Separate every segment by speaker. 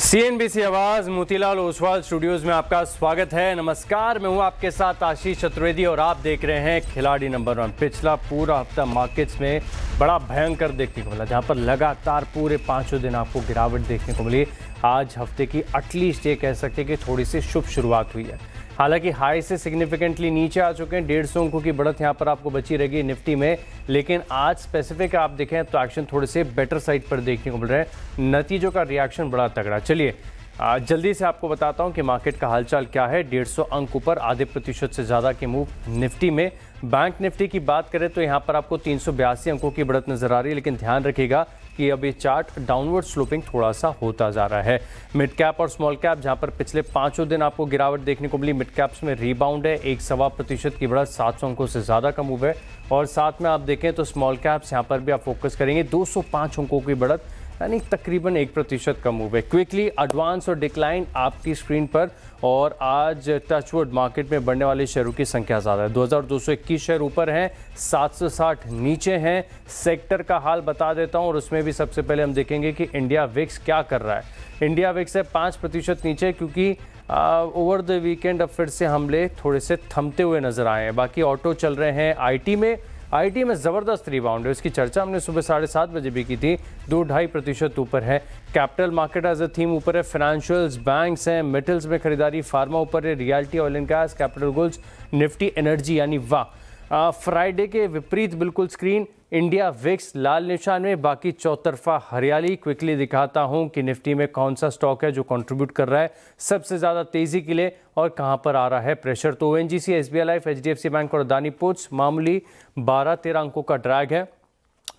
Speaker 1: CNBC आवाज Motilal Oswal studios में आपका स्वागत है। नमस्कार, मैं हूं आपके साथ आशीष चतुर्वेदी और आप देख रहे हैं खिलाड़ी नंबर 1। पिछला पूरा हफ्ता मार्केट्स में बड़ा भयंकर देखने को मिला, जहां पर लगातार पूरे 5 दिन आपको गिरावट देखने को मिली। आज हफ्ते की एटलीस्ट ये कह सकते हैं कि थोड़ी सी शुभ शुरुआत हुई है। हालांकि हाई से सिग्निफिकेंटली नीचे आ चुके हैं, 150 अंकों की बढ़त यहाँ पर आपको बची रहेगी निफ्टी में। लेकिन आज स्पेसिफिक आप देखें तो एक्शन थोड़े से बेटर साइड पर देखने को मिल रहा है, नतीजों का रिएक्शन बड़ा तगड़ा। चलिए जल्दी से आपको बताता हूं कि मार्केट का हालचाल क्या है। 150 अंक ऊपर, आधे प्रतिशत से ज़्यादा के मूव निफ्टी में। बैंक निफ्टी की बात करें तो यहाँ पर आपको 382 अंकों की बढ़त नजर आ रही है, लेकिन ध्यान रखिएगा कि अब ये चार्ट डाउनवर्ड स्लोपिंग थोड़ा सा होता जा रहा है। मिड कैप और स्मॉल कैप, जहां पर पिछले 5 दिन आपको गिरावट देखने को मिली, मिड कैप्स में रिबाउंड है, 1.25% की बढ़त, 700 अंकों से ज़्यादा का मूव है। और साथ में आप देखें तो स्मॉल कैप्स यहाँ पर भी आप फोकस करेंगे, 205 अंकों की बढ़त, यानी तकरीबन 1% का मूव है। क्विकली एडवांस और डिक्लाइन आपकी स्क्रीन पर। और आज टचवुड मार्केट में बढ़ने वाले शेयरों की संख्या ज़्यादा है, 2221 शेयर ऊपर हैं, 760 नीचे हैं। सेक्टर का हाल बता देता हूं और उसमें भी सबसे पहले हम देखेंगे कि इंडिया विक्स क्या कर रहा है। इंडिया विक्स है 5% नीचे, क्योंकि ओवर द वीकेंड अब फिर से हमले थोड़े से थमते हुए नजर आए हैं। बाकी ऑटो चल रहे हैं। आईटी में ज़बरदस्त रिबाउंड है, उसकी चर्चा हमने सुबह 7:30 बजे भी की थी, 2-2.5% ऊपर है। Capital market as a theme ऊपर है, फाइनेंशियल्स, बैंक्स हैं, मेटल्स में खरीदारी, फार्मा ऊपर है, realty, oil and gas, capital goods, Nifty, energy, यानी वाह। फ्राइडे के विपरीत बिल्कुल स्क्रीन, इंडिया विक्स लाल निशान में, बाकी चौतरफा हरियाली। क्विकली दिखाता हूं कि निफ्टी में कौन सा स्टॉक है जो कंट्रीब्यूट कर रहा है सबसे ज़्यादा तेज़ी के लिए और कहां पर आ रहा है प्रेशर। तो ONGC, SBI life, HDFC bank और अदानी पोर्ट्स मामूली 12-13 अंकों का ड्रैग है।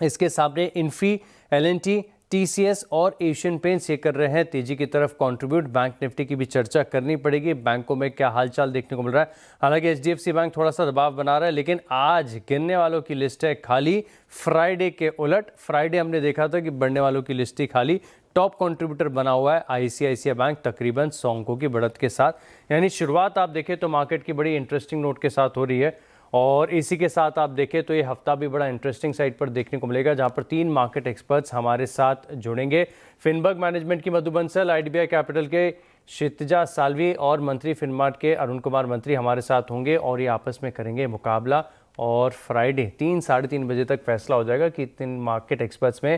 Speaker 1: इसके सामने इन्फी, एलएनटी, टीसीएस और एशियन पेंट्स ये कर रहे हैं तेजी की तरफ कंट्रीब्यूट। बैंक निफ्टी की भी चर्चा करनी पड़ेगी, बैंकों में क्या हालचाल देखने को मिल रहा है। हालांकि एचडीएफसी बैंक थोड़ा सा दबाव बना रहा है, लेकिन आज गिरने वालों की लिस्ट है खाली, फ्राइडे के उलट। फ्राइडे हमने देखा था कि बढ़ने वालों की लिस्ट ही खाली। टॉप कंट्रीब्यूटर बना हुआ है आईसीआईसीआई बैंक तकरीबन 100 अंकों की बढ़त के साथ। यानी शुरुआत आप देखें तो मार्केट की बड़ी इंटरेस्टिंग नोट के साथ हो रही है। और इसी के साथ आप देखें तो ये हफ्ता भी बड़ा इंटरेस्टिंग साइड पर देखने को मिलेगा, जहां पर 3 मार्केट एक्सपर्ट्स हमारे साथ जुड़ेंगे। फिनबर्ग मैनेजमेंट की मधु बंसल, आईडीबीआई कैपिटल के क्षितिजा साल्वी और मंत्री फिनमार्ट के अरुण कुमार मंत्री हमारे साथ होंगे और ये आपस में करेंगे मुकाबला। और फ्राइडे 3-3:30 बजे तक फैसला हो जाएगा कि 3 मार्केट एक्सपर्ट्स में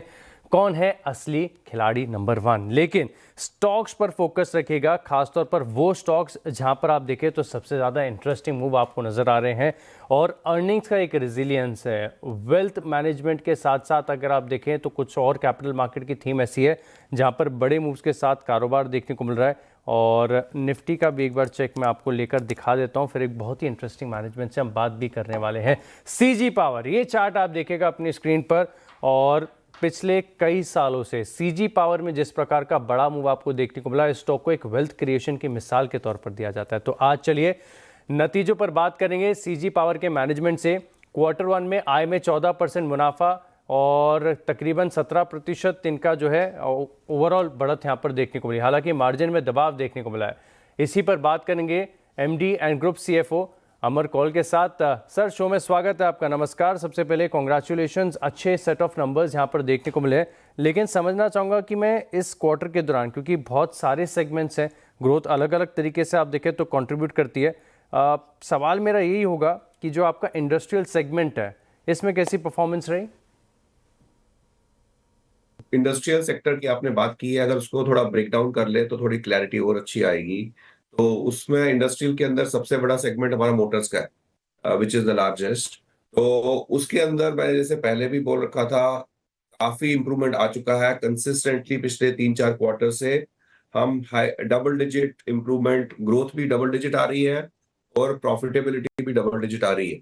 Speaker 1: कौन है असली खिलाड़ी नंबर 1। लेकिन स्टॉक्स पर फोकस रखिएगा, खासतौर पर वो स्टॉक्स जहां पर आप देखें तो सबसे ज़्यादा इंटरेस्टिंग मूव आपको नज़र आ रहे हैं और अर्निंग्स का एक रेजिलियंस है। वेल्थ मैनेजमेंट के साथ साथ अगर आप देखें तो कुछ और कैपिटल मार्केट की थीम ऐसी है जहां पर बड़े मूव्स के साथ कारोबार देखने को मिल रहा है। और निफ्टी का भी एक बार चेक मैं आपको लेकर दिखा देता हूं, फिर एक बहुत ही इंटरेस्टिंग मैनेजमेंट से हम बात भी करने वाले हैं। सीजी पावर, ये चार्ट आप देखेगा अपनी स्क्रीन पर, और पिछले कई सालों से सीजी पावर में जिस प्रकार का बड़ा मूव आपको देखने को मिला, इस स्टॉक को एक वेल्थ क्रिएशन की मिसाल के तौर पर दिया जाता है। तो आज चलिए नतीजों पर बात करेंगे सीजी पावर के मैनेजमेंट से। Q1 में आय में 14% मुनाफा और तकरीबन 17% इनका जो है ओवरऑल बढ़त यहाँ पर देखने को मिली। हालांकि मार्जिन में दबाव देखने को मिला है। इसी पर बात करेंगे एमडी एंड ग्रुप सीएफओ अमर कौल के साथ। सर, शो में स्वागत है आपका। नमस्कार। सबसे पहले कॉन्ग्रेचुलेशंस, अच्छे सेट ऑफ नंबर्स यहाँ पर देखने को मिले। लेकिन समझना चाहूँगा कि मैं इस क्वार्टर के दौरान, क्योंकि बहुत सारे सेगमेंट्स हैं, ग्रोथ अलग अलग तरीके से आप देखें तो कंट्रीब्यूट करती है, सवाल मेरा यही होगा कि जो आपका इंडस्ट्रियल सेगमेंट है इसमें कैसी परफॉर्मेंस रही?
Speaker 2: इंडस्ट्रियल सेक्टर की आपने बात की है, अगर उसको थोड़ा ब्रेक डाउन कर ले तो थोड़ी क्लैरिटी और अच्छी आएगी। तो उसमें इंडस्ट्रियल के अंदर सबसे बड़ा सेगमेंट हमारा मोटर्स का है, विच इज द लार्जेस्ट। तो उसके अंदर मैंने जैसे पहले भी बोल रखा था, काफी इंप्रूवमेंट आ चुका है कंसिस्टेंटली पिछले 3-4 क्वार्टर से। हम high double digit improvement, growth भी डबल डिजिट आ रही है और प्रॉफिटेबिलिटी भी डबल डिजिट आ रही है।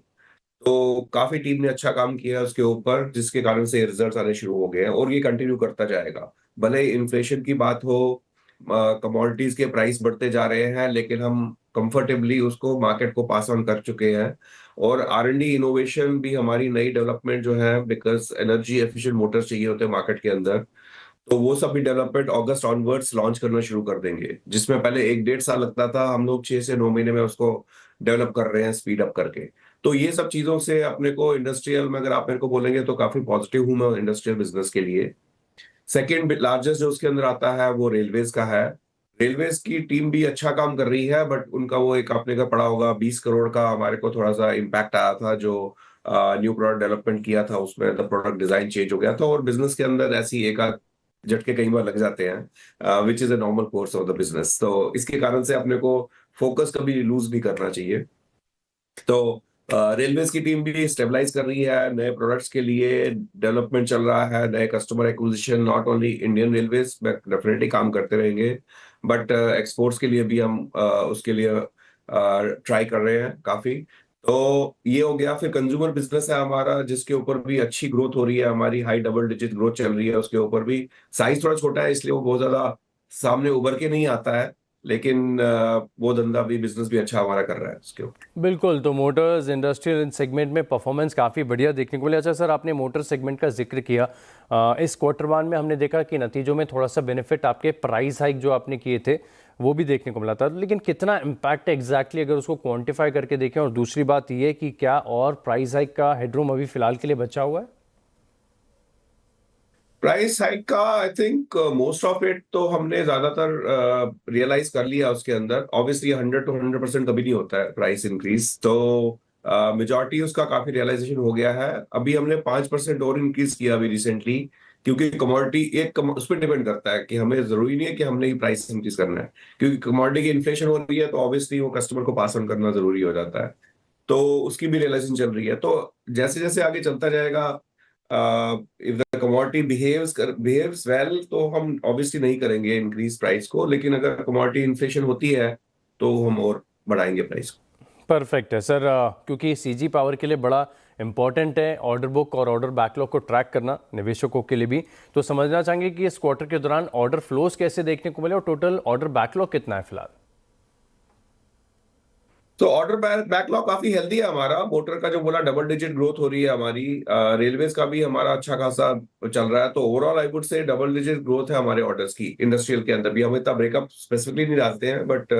Speaker 2: तो काफी टीम ने अच्छा काम किया है उसके ऊपर, जिसके कारण से रिजल्ट्स आने शुरू हो गए हैं और ये कंटिन्यू करता जाएगा। भले इन्फ्लेशन की बात हो, कमोडिटीज के प्राइस बढ़ते जा रहे हैं, लेकिन हम कंफर्टेबली उसको मार्केट को पास ऑन कर चुके हैं। और आर&डी इनोवेशन भी हमारी नई डेवलपमेंट जो है, बिकॉज एनर्जी एफिशिएंट मोटर्स चाहिए होते हैं मार्केट के अंदर, तो वो सभी डेवलपमेंट अगस्त ऑनवर्ड्स लॉन्च करना शुरू कर देंगे। जिसमें पहले 1-1.5 साल लगता था, हम लोग 6 से 9 महीने में उसको डेवलप कर रहे हैं स्पीड अप करके। तो ये सब चीजों से अपने को इंडस्ट्रियल में, अगर आप मेरे को बोलेंगे तो काफी पॉजिटिव हूं मैं इंडस्ट्रियल बिजनेस के लिए। सेकेंड लार्जेस्ट जो उसके अंदर आता है वो रेलवेज का है, रेलवेज की टीम भी अच्छा काम कर रही है, बट उनका वो एक आपने का पड़ा होगा 20 करोड़ का हमारे को थोड़ा सा इम्पैक्ट आया था, जो न्यू प्रोडक्ट डेवलपमेंट किया था उसमें द प्रोडक्ट डिजाइन चेंज हो गया था, और बिजनेस के अंदर ऐसी एक आध झटके कई बार लग जाते हैं, which is a normal course of the business. तो इसके कारण से अपने को फोकस कभी लूज नहीं करना चाहिए। तो रेलवेज की टीम भी स्टेबलाइज कर रही है, नए प्रोडक्ट्स के लिए डेवलपमेंट चल रहा है, नए customer acquisition, not only Indian railways में डेफिनेटली काम करते रहेंगे, बट एक्सपोर्ट्स के लिए भी हम उसके लिए ट्राई कर रहे हैं काफी। तो ये हो गया। फिर कंज्यूमर बिजनेस है हमारा, जिसके ऊपर भी अच्छी ग्रोथ हो रही है, हमारी हाई डबल डिजिट ग्रोथ चल रही है। उसके ऊपर भी साइज थोड़ा छोटा है, इसलिए वो बहुत ज्यादा सामने उभर के नहीं आता है, लेकिन वो धंधा भी, बिजनेस भी अच्छा हमारा कर रहा है उसके ऊपर।
Speaker 1: बिल्कुल, तो मोटर्स इंडस्ट्रियल सेगमेंट में परफॉर्मेंस काफ़ी बढ़िया देखने को मिला। अच्छा सर, आपने मोटर सेगमेंट का जिक्र किया, इस क्वार्टर वन में हमने देखा कि नतीजों में थोड़ा सा बेनिफिट आपके प्राइस हाइक जो आपने किए थे वो भी देखने को मिला था, लेकिन कितना इम्पैक्ट एग्जैक्टली अगर उसको क्वांटिफाई करके देखें, और दूसरी बात ये कि क्या और प्राइस हाइक का हेडरूम अभी फिलहाल के लिए बचा हुआ है?
Speaker 2: प्राइस हाइक का I think most of it तो हमने ज्यादातर रियलाइज कर लिया उसके अंदर। ऑब्वियसली 100 to 100% कभी नहीं होता है प्राइस इंक्रीज, तो मेजॉरिटी उसका काफी रियलाइजेशन हो गया है। अभी हमने 5% और इंक्रीज किया अभी रिसेंटली, क्योंकि कमोडिटी उस पर डिपेंड करता है कि हमें जरूरी नहीं है कि हमने ही प्राइस इंक्रीज करना है, क्योंकि कमोडिटी की इन्फ्लेशन हो रही है तो ऑब्वियसली वो कस्टमर को पास ऑन करना जरूरी हो जाता है। तो उसकी भी रियलाइजेशन चल रही है। तो जैसे जैसे आगे चलता जाएगा, if the commodity behaves well, तो हम ऑब्वियसली नहीं करेंगे इंक्रीज प्राइस को, लेकिन अगर कमोडिटी इन्फ्लेशन होती है तो हम और बढ़ाएंगे प्राइस को।
Speaker 1: परफेक्ट है सर, क्योंकि सीजी पावर के लिए बड़ा इंपॉर्टेंट है ऑर्डर बुक और ऑर्डर बैकलॉग को ट्रैक करना निवेशकों के लिए भी। तो समझना चाहेंगे कि इस क्वार्टर के दौरान ऑर्डर फ्लोज कैसे देखने को मिले और टोटल ऑर्डर बैकलॉग कितना है फिलहाल?
Speaker 2: तो ऑर्डर बैकलॉग काफी हेल्दी है हमारा। मोटर का जो बोला डबल डिजिट ग्रोथ हो रही है हमारी, रेलवेज का भी हमारा अच्छा खासा चल रहा है। तो overall I would say double digit growth है हमारे ऑर्डर्स की। इंडस्ट्रियल के अंदर भी हम इतना ब्रेकअप स्पेसिफिकली नहीं डालते हैं, बट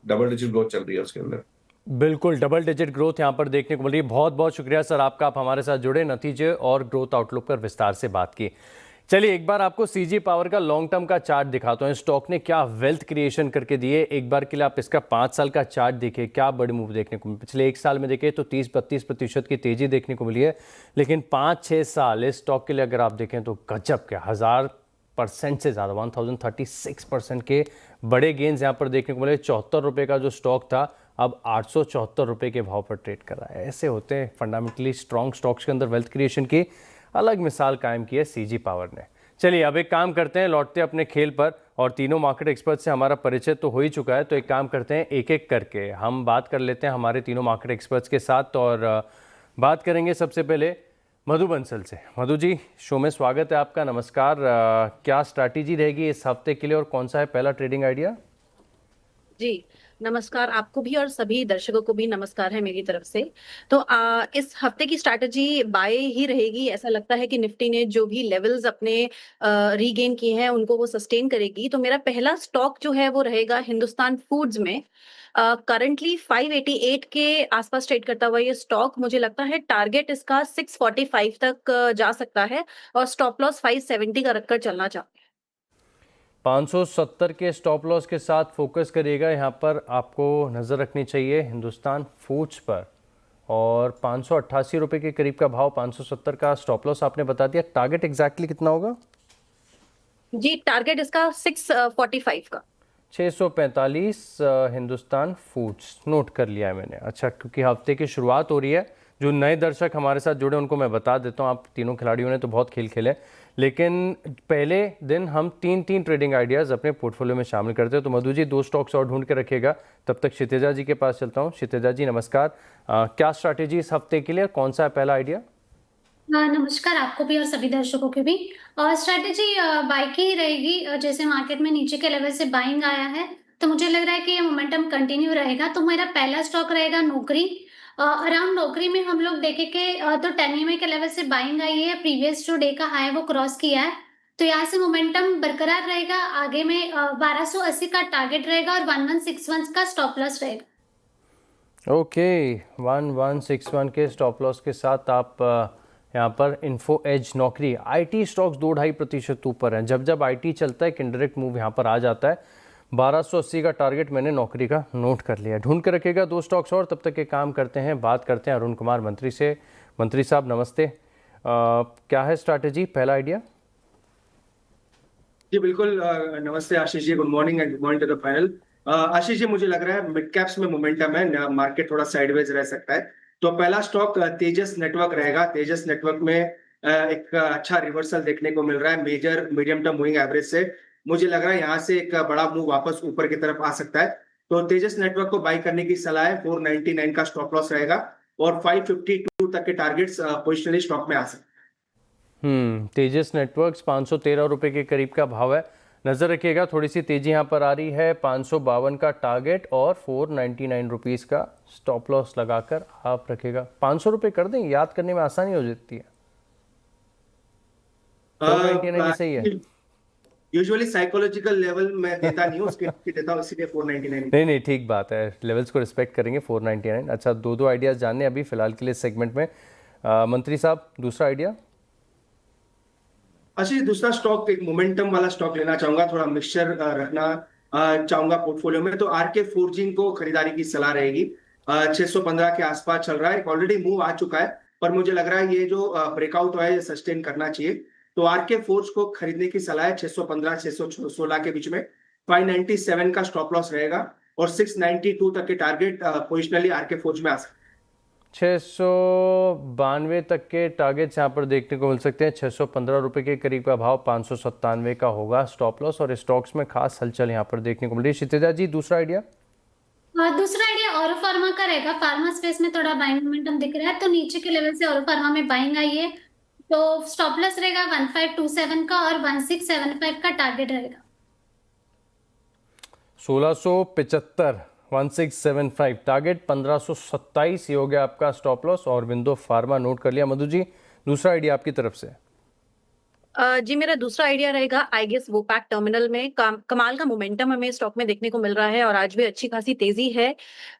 Speaker 2: डबल डिजिट ग्रोथ चल रही है उसके अंदर।
Speaker 1: बिल्कुल, डबल डिजिट ग्रोथ यहाँ पर देखने को मिल रही है। बहुत बहुत शुक्रिया सर आपका, आप हमारे साथ जुड़े, नतीजे और ग्रोथ आउटलुक पर विस्तार से बात की। चलिए एक बार आपको सीजी पावर का लॉन्ग टर्म का चार्ट दिखाता हूँ, स्टॉक ने क्या वेल्थ क्रिएशन करके दिए। एक बार के लिए आप इसका 5 साल का चार्ट देखिए, क्या बड़े मूव देखने को मिले। पिछले 1 साल में देखें तो 30-32% की तेजी देखने को मिली है, लेकिन 5-6 साल इस स्टॉक के लिए अगर आप देखें तो गजब क्या 1000% से ज़्यादा 1036% के बड़े गेंस यहाँ पर देखने को मिले। 74 रुपये का जो स्टॉक था अब 874 रुपये के भाव पर ट्रेड कर रहा है। ऐसे होते हैं फंडामेंटली स्ट्रॉन्ग स्टॉक्स के अंदर वेल्थ क्रिएशन की अलग मिसाल कायम की है सीजी पावर ने। चलिए अब एक काम करते हैं, लौटते हैं अपने खेल पर, और तीनों मार्केट एक्सपर्ट से हमारा परिचय तो हो ही चुका है, तो एक काम करते हैं एक एक करके हम बात कर लेते हैं हमारे तीनों मार्केट एक्सपर्ट्स के साथ। और बात करेंगे सबसे पहले मधु बंसल से। मधु जी, शो में स्वागत है आपका, नमस्कार। क्या स्ट्रैटेजी रहेगी इस हफ्ते के लिए और कौन सा है पहला ट्रेडिंग आइडिया?
Speaker 3: जी नमस्कार, आपको भी और सभी दर्शकों को भी नमस्कार है मेरी तरफ से। तो इस हफ्ते की स्ट्रैटेजी बाय ही रहेगी। ऐसा लगता है कि निफ्टी ने जो भी लेवल्स अपने रीगेन किए हैं उनको वो सस्टेन करेगी। तो मेरा पहला स्टॉक जो है वो रहेगा हिंदुस्तान फूड्स में। करंटली 588 के आसपास ट्रेड करता हुआ ये स्टॉक, मुझे लगता है टारगेट इसका 645 तक जा सकता है, और स्टॉप लॉस 570 का रखकर चलना चाहते हैं।
Speaker 1: 570 के स्टॉप लॉस के साथ फोकस करिएगा, यहाँ पर आपको नज़र रखनी चाहिए हिंदुस्तान फूड्स पर। और 588 रुपये के करीब का भाव, 570 का स्टॉप लॉस आपने बता दिया। टारगेट एग्जैक्टली कितना होगा?
Speaker 3: जी टारगेट इसका 645 का।
Speaker 1: 645 हिंदुस्तान फूड्स नोट कर लिया है मैंने। अच्छा, क्योंकि हफ्ते की शुरुआत हो रही है, जो नए दर्शक हमारे साथ जुड़े उनको मैं बता देता हूँ, आप तीनों खिलाड़ियों ने तो बहुत खेल खेले, लेकिन पहले दिन हम 3 ट्रेडिंग आइडियाज़ अपने पोर्टफोलियो में शामिल करते हैं। तो मधु जी 2 स्टॉक्स और ढूंढ के रखिएगा, तब तक क्षितिजा जी के पास चलता हूँ। क्षितिजा जी नमस्कार, क्या स्ट्रैटेजी इस हफ्ते के लिए, कौन सा है पहला आइडिया?
Speaker 4: नमस्कार आपको भी और सभी दर्शकों के भी। और स्ट्रैटेजी बाय की ही रहेगी। जैसे मार्केट में नीचे के लेवल से बाइंग आया है, तो मुझे लग रहा है कि ये मोमेंटम कंटिन्यू रहेगा। तो मेरा पहला स्टॉक रहेगा नौकरी। अराउंड नौकरी में हम लोग देखें कि तो 10 EMA के लेवल से बाइंग आई है, प्रीवियस जो डे का हाई वो क्रॉस किया है, तो यहाँ से मोमेंटम बरकरार रहेगा। आगे में 1280 का टारगेट रहेगा और 1161 का स्टॉप लॉस रहेगा।
Speaker 1: ओके, 1161 के स्टॉप लॉस के साथ आप यहाँ पर इन्फो एज नौकरी, आईटी स्टॉक्स 2-2.5% ऊपर हैं। जब जब आईटी चलता है एक इंडायरेक्ट मूव यहाँ पर आ जाता है। 1280 का टारगेट मैंने नौकरी का नोट कर लिया। ढूंढ के रखिएगा दो स्टॉक्स और, तब तक के काम करते हैं, बात करते हैं अरुण कुमार मंत्री से। मंत्री साहब नमस्ते, क्या है स्ट्रैटेजी, पहला आइडिया?
Speaker 5: जी बिल्कुल, नमस्ते Ashish ji, good morning and good morning to the panel. Ashish ji, मुझे लग रहा है मिड कैप्स में मोमेंटम है, मार्केट थोड़ा साइडवेज रह सकता है। तो पहला स्टॉक तेजस नेटवर्क रहेगा। तेजस नेटवर्क में एक अच्छा रिवर्सल देखने को मिल रहा है major medium term moving average से। मुझे लग रहा है यहाँ से एक बड़ा मूव वापस ऊपर की तरफ आ सकता है। तो तेजस नेटवर्क को बाई करने की सलाह है। 499 का स्टॉप लॉस रहेगा और 552 तक के टारगेट्स पोजिशनली स्टॉक में आ सकते हैं।
Speaker 1: तेजस नेटवर्क्स 513 रुपए के करीब का भाव है, नज़र रखिएगा। थोड़ी सी तेज़ी यहाँ पर आ रही है। 552 का टारगेट और 499 रुपीज़ का स्टॉप लॉस लगाकर आप रखिएगा। 500 रुपये कर दें, याद करने में आसानी हो जाती है। 499 सही है।
Speaker 5: यूजुअली साइकोलॉजिकल लेवल में देता नहीं हूँ, उसके देता हूँ, इसीलिए 499।
Speaker 1: नहीं ठीक बात है, लेवल्स को रिस्पेक्ट करेंगे। 499। अच्छा, दो आइडियाज़ जानने अभी फिलहाल के लिए सेगमेंट में। मंत्री साहब, दूसरा आइडिया?
Speaker 5: अच्छा, दूसरा स्टॉक एक मोमेंटम वाला स्टॉक लेना चाहूंगा, थोड़ा मिक्सचर रखना चाहूंगा पोर्टफोलियो में। तो आरके फोर्जिंग को खरीदारी की सलाह रहेगी। 615 के आसपास चल रहा है, ऑलरेडी मूव आ चुका है, पर मुझे लग रहा है ये जो ब्रेकआउट हुआ है ये सस्टेन करना चाहिए। तो आरके फोर्ज को खरीदने की सलाह है। 615 616 के बीच में 597 का स्टॉप लॉस रहेगा और 692 तक के टारगेट पोजिशनली आरके फोर्ज में आ सकते हैं।
Speaker 1: 692 तक के टारगेट्स यहाँ पर देखने को मिल सकते हैं। 615 रुपये के करीब का भाव, 597 का होगा स्टॉप लॉस, और स्टॉक्स में खास हलचल यहाँ पर देखने को मिल रही है। क्षितिजा जी, दूसरा आइडिया?
Speaker 4: दूसरा आइडिया ऑरो फार्मा का रहेगा। फार्मा स्पेस में थोड़ा बाइंग मोमेंटम दिख रहा है, तो नीचे के लेवल से ऑरो फार्मा में बाइंग आई है। तो स्टॉप लॉस रहेगा 1527 का और 1675 का टारगेट रहेगा।
Speaker 1: 1675, 1675 टारगेट, 1527 ये हो गया आपका स्टॉप लॉस, और विंडो फार्मा नोट कर लिया। मधु जी, दूसरा आइडिया आपकी तरफ से?
Speaker 3: जी, मेरा दूसरा आइडिया रहेगा आई गेस वोपैक टर्मिनल में। कमाल का मोमेंटम हमें स्टॉक में देखने को मिल रहा है और आज भी अच्छी खासी तेजी है।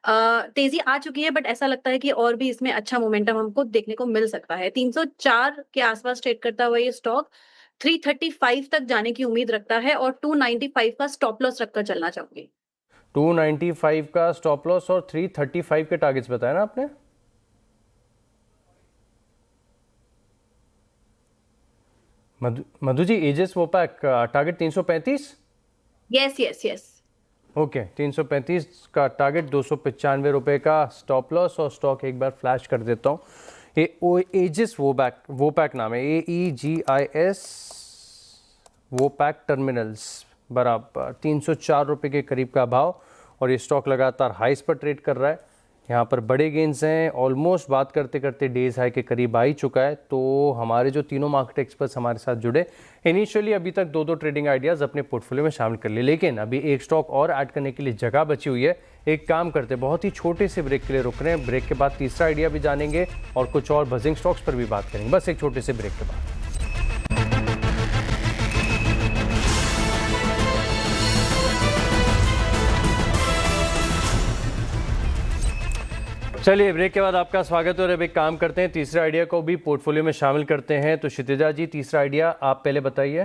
Speaker 3: तेजी आ चुकी है, बट ऐसा लगता है कि और भी इसमें अच्छा मोमेंटम हमको देखने को मिल सकता है। 304 के आसपास ट्रेड करता हुआ ये स्टॉक 335 तक जाने की उम्मीद रखता है और 295 का स्टॉप लॉस रखकर चलना चाहूंगी।
Speaker 1: 295 का स्टॉप लॉस और 335 के टारगेट्स बताया ना आपने? Madhu ji, edges वोपैक target 335?
Speaker 3: Yes.
Speaker 1: Okay, 335 का टारगेट, 295 रुपये का स्टॉप लॉस, और स्टॉक एक बार फ्लैश कर देता हूँ। ये एजिस वोपैक नाम है, AEGIS वोपैक टर्मिनल्स, बराबर 304 रुपये के करीब का भाव, और ये स्टॉक लगातार हाइस पर ट्रेड कर रहा है। यहाँ पर बड़े गेंस हैं, ऑलमोस्ट बात करते करते डेज हाई के करीब आ ही चुका है। तो हमारे जो तीनों मार्केट एक्सपर्ट्स हमारे साथ जुड़े, इनिशियली अभी तक दो ट्रेडिंग आइडियाज़ अपने पोर्टफोलियो में शामिल कर लिए, लेकिन अभी एक स्टॉक और ऐड करने के लिए जगह बची हुई है। एक काम करते, बहुत ही छोटे से ब्रेक के लिए रुक रहे हैं। ब्रेक के बाद तीसरा आइडिया भी जानेंगे और कुछ और बजिंग स्टॉक्स पर भी बात करेंगे, बस एक छोटे से ब्रेक के बाद। चलिए, ब्रेक के बाद आपका स्वागत है। और अब एक काम करते हैं, तीसरे आइडिया को भी पोर्टफोलियो में शामिल करते हैं। तो क्षितिजा जी, तीसरा आइडिया आप पहले बताइए।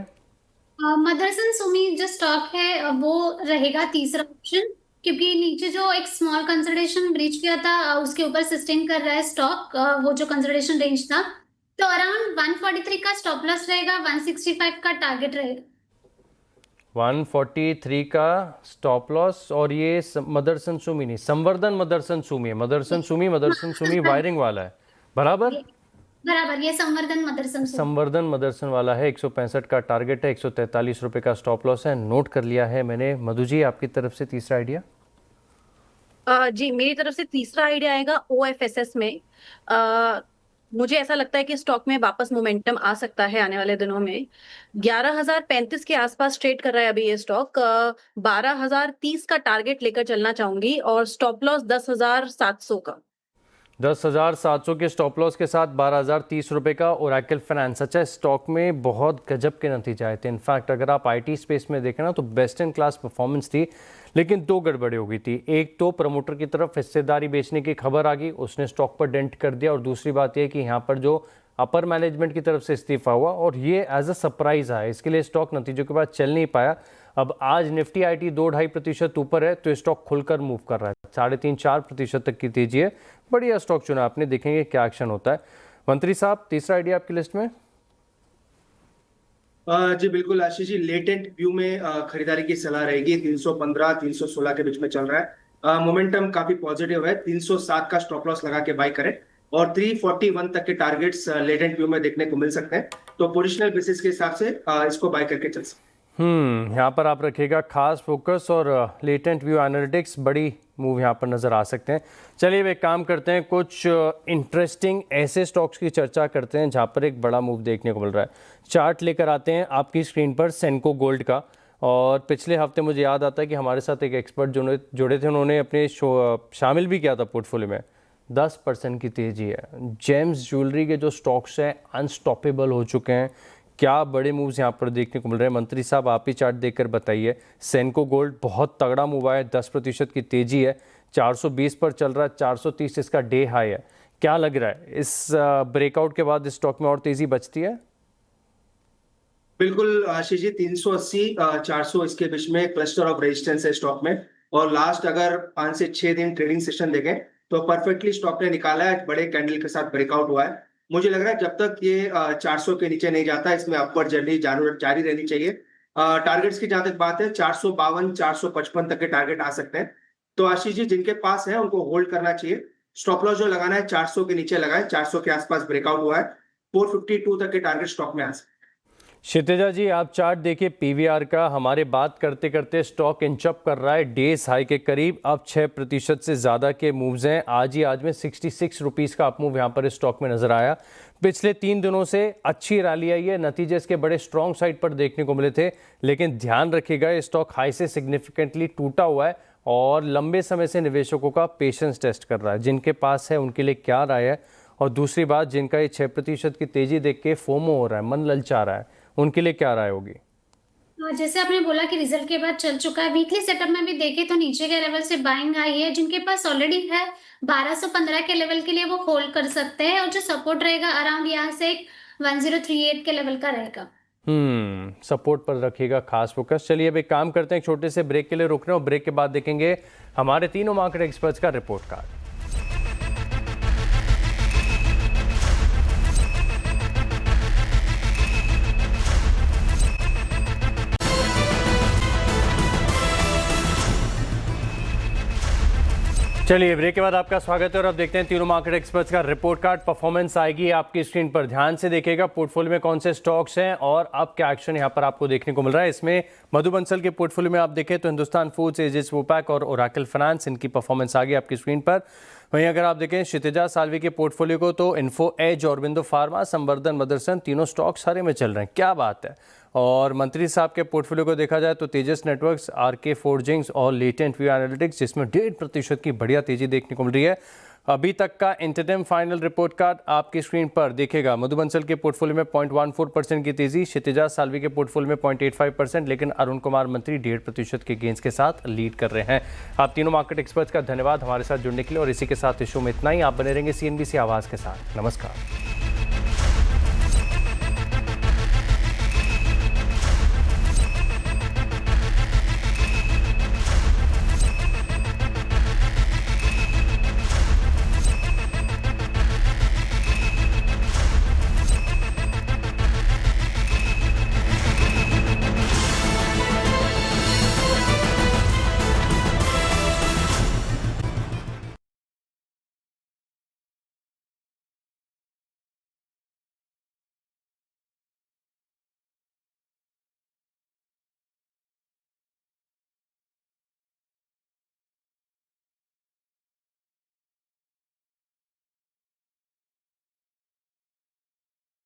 Speaker 4: मदरसन सुमी जो स्टॉक है वो रहेगा तीसरा ऑप्शन, क्योंकि नीचे जो एक स्मॉल कंसोलिडेशन ब्रीच किया था उसके ऊपर सस्टेन कर रहा है स्टॉक, वो जो कंसोलिडेशन रेंज था। तो अराउंड 143 का स्टॉप लॉस रहेगा, 165 का टारगेट रहेगा।
Speaker 1: 143 का स्टॉप लॉस, और ये मदरसन सुमी नहीं, संवर्धन मदरसन सुमी है। मदरसन सुमी वायरिंग वाला है, बराबर
Speaker 4: ये संवर्धन
Speaker 1: मदरसन वाला है। 165 का टारगेट है, 143 रुपये का स्टॉप लॉस है, नोट कर लिया है मैंने। मधु जी, आपकी तरफ से तीसरा आइडिया?
Speaker 3: जी, मेरी तरफ से तीसरा आइडिया आएगा OFSS में। मुझे ऐसा लगता है कि स्टॉक में वापस मोमेंटम आ सकता है आने वाले दिनों में। 11,035 के आसपास ट्रेड कर रहा है अभी ये स्टॉक। 12,030 का टारगेट लेकर चलना चाहूंगी और स्टॉप लॉस 10,700 का।
Speaker 1: 10,700 के स्टॉप लॉस के साथ 12,030 रुपये का ओरेकल फाइनेंस। अच्छा, स्टॉक में बहुत गजब के नतीजे आए थे। इनफैक्ट अगर आप IT स्पेस में देखें ना, तो बेस्ट इन क्लास परफॉर्मेंस थी, लेकिन दो गड़बड़ी हो गई थी। एक तो प्रमोटर की तरफ हिस्सेदारी बेचने की खबर आ गई, उसने स्टॉक पर डेंट कर दिया, और दूसरी बात यह कि यहाँ पर जो अपर मैनेजमेंट की तरफ से इस्तीफा हुआ और ये एज अ सरप्राइज आया, इसके लिए स्टॉक नतीजों के बाद चल नहीं पाया। अब आज निफ्टी आईटी 2-2.5% ऊपर है तो स्टॉक खुलकर मूव कर रहा है, 3.5-4% तक की तेजी है। बढ़िया स्टॉक चुना आपने, देखेंगे क्या एक्शन होता है। मंत्री साहब, तीसरा आइडिया आपकी लिस्ट में?
Speaker 5: जी बिल्कुल आशीष जी, लेटेंट व्यू में खरीदारी की सलाह रहेगी। 315-316 के बीच में चल रहा है, मोमेंटम काफी पॉजिटिव है। 307 का स्टॉप लॉस लगा के बाय करें और 341 तक के टारगेट्स लेटेंट व्यू में देखने को मिल सकते हैं, तो पोजिशनल बेसिस के हिसाब से इसको बाय करके चल सकते हैं।
Speaker 1: यहाँ पर आप रखिएगा खास फोकस और लेटेंट व्यू एनालिटिक्स, बड़ी मूव यहाँ पर नज़र आ सकते हैं। चलिए अब एक काम करते हैं, कुछ इंटरेस्टिंग ऐसे स्टॉक्स की चर्चा करते हैं जहाँ पर एक बड़ा मूव देखने को मिल रहा है। चार्ट लेकर आते हैं आपकी स्क्रीन पर सेनको गोल्ड का, और पिछले हफ्ते मुझे याद आता है कि हमारे साथ एक एक्सपर्ट जुड़े थे, उन्होंने अपने शामिल भी किया था पोर्टफोलियो में। 10% की तेज़ी है। जेम्स ज्वेलरी के जो स्टॉक्स हैं अनस्टॉपेबल हो चुके हैं। क्या बड़े मूव्स यहाँ पर देखने को मिल रहे हैं? मंत्री साहब आप ही चार्ट देखकर बताइए। सेनको गोल्ड बहुत तगड़ा मूव आया है, 10% की तेजी है, 420 पर चल रहा है, 430 इसका डे हाई है। क्या लग रहा है इस ब्रेकआउट के बाद इस स्टॉक में और तेजी बचती है?
Speaker 5: बिल्कुल आशीष जी, 380-400 इसके बीच में क्लस्टर ऑफ रेजिस्टेंस है स्टॉक में, और लास्ट अगर 5 से 6 दिन ट्रेडिंग सेशन देखें तो परफेक्टली स्टॉक ने निकाला है, बड़े कैंडल के साथ ब्रेकआउट हुआ है। मुझे लग रहा है जब तक ये 400 के नीचे नहीं जाता, इसमें अपवर्ड जर्नी जारी रहनी चाहिए। टारगेट्स की जहां तक बात है, 452-455 तक के टारगेट आ सकते हैं, तो आशीष जी जिनके पास है उनको होल्ड करना चाहिए। स्टॉप लॉस जो लगाना है 400 के नीचे लगाए, 400 के आसपास ब्रेकआउट हुआ है, 452 तक के टारगेट स्टॉक में आ सकते हैं।
Speaker 1: क्षितिजा जी आप चार्ट देखिए पीवीआर का, हमारे बात करते करते स्टॉक इंचअप कर रहा है डेज हाई के करीब, अब 6% से ज़्यादा के मूव्स हैं। आज में 66 रुपीज़ का अप मूव यहाँ पर स्टॉक में नज़र आया। पिछले 3 दिनों से अच्छी रैली आई है, नतीजे इसके बड़े स्ट्रॉन्ग साइड पर देखने को मिले थे, लेकिन ध्यान रखिएगा ये स्टॉक हाई से सिग्निफिकेंटली टूटा हुआ है और लंबे समय से निवेशकों का पेशेंस टेस्ट कर रहा है। जिनके पास है उनके लिए क्या राय है? और दूसरी बात, जिनका ये 6% की तेज़ी देख के फोमो हो रहा है, मन ललचा रहा है, उनके लिए क्या राय होगी?
Speaker 4: जैसे आपने बोला कि रिजल्ट के बाद चल चुका है, वीकली सेटअप में भी देखें तो नीचे के लेवल से बाइंग आई है। जिनके पास ऑलरेडी है 1215 के लेवल के लिए वो होल्ड कर सकते हैं, और जो सपोर्ट रहेगा अराउंड यहाँ से 1038 के लेवल का रहेगा।
Speaker 1: सपोर्ट पर रखिएगा खास फोकस। चलिए अब एक काम करते हैं, एक छोटे से ब्रेक के लिए रुक रहे हैं और ब्रेक के बाद देखेंगे हमारे तीनों मार्केट एक्सपर्ट्स का रिपोर्ट कार्ड। चलिए ब्रेक के बाद आपका स्वागत है और अब देखते हैं तीनों मार्केट एक्सपर्ट्स का रिपोर्ट कार्ड। परफॉर्मेंस आएगी आपकी स्क्रीन पर, ध्यान से देखिएगा पोर्टफोलियो में कौन से स्टॉक्स हैं और अब क्या एक्शन यहां पर आपको देखने को मिल रहा है। इसमें मधु बंसल के पोर्टफोलियो में आप देखें तो हिंदुस्तान फूड्स, एजिस वोपैक और ओरेकल फाइनेंस, इनकी परफॉर्मेंस आ गई आपकी स्क्रीन पर। वहीं अगर आप देखें क्षितिजा साल्वी के पोर्टफोलियो को तो इन्फो एज, औरबिंदो फार्मा, संवर्धन मदरसन, तीनों स्टॉक्स हरे में चल रहे हैं। क्या बात है। और मंत्री साहब के पोर्टफोलियो को देखा जाए तो तेजस नेटवर्क्स, आरके फोर्जिंग्स और लेटेंट व्यू एनालिटिक्स, जिसमें 1.5% की बढ़िया तेजी देखने को मिल रही है। अभी तक का इंटरडेम फाइनल रिपोर्ट कार्ड आपकी स्क्रीन पर देखेगा। मधु बंसल के पोर्टफोलियो में 0.14% की तेजी, क्षितिजा साल्वी के पोर्टफोलियो में 0.85%, लेकिन अरुण कुमार मंत्री 1.5% के गेंस के साथ लीड कर रहे हैं। आप तीनों मार्केट एक्सपर्ट्स का धन्यवाद हमारे साथ जुड़ने के लिए, और इसी के साथ इस शो में इतना ही। आप बने रहेंगे CNBC आवाज़ के साथ। नमस्कार।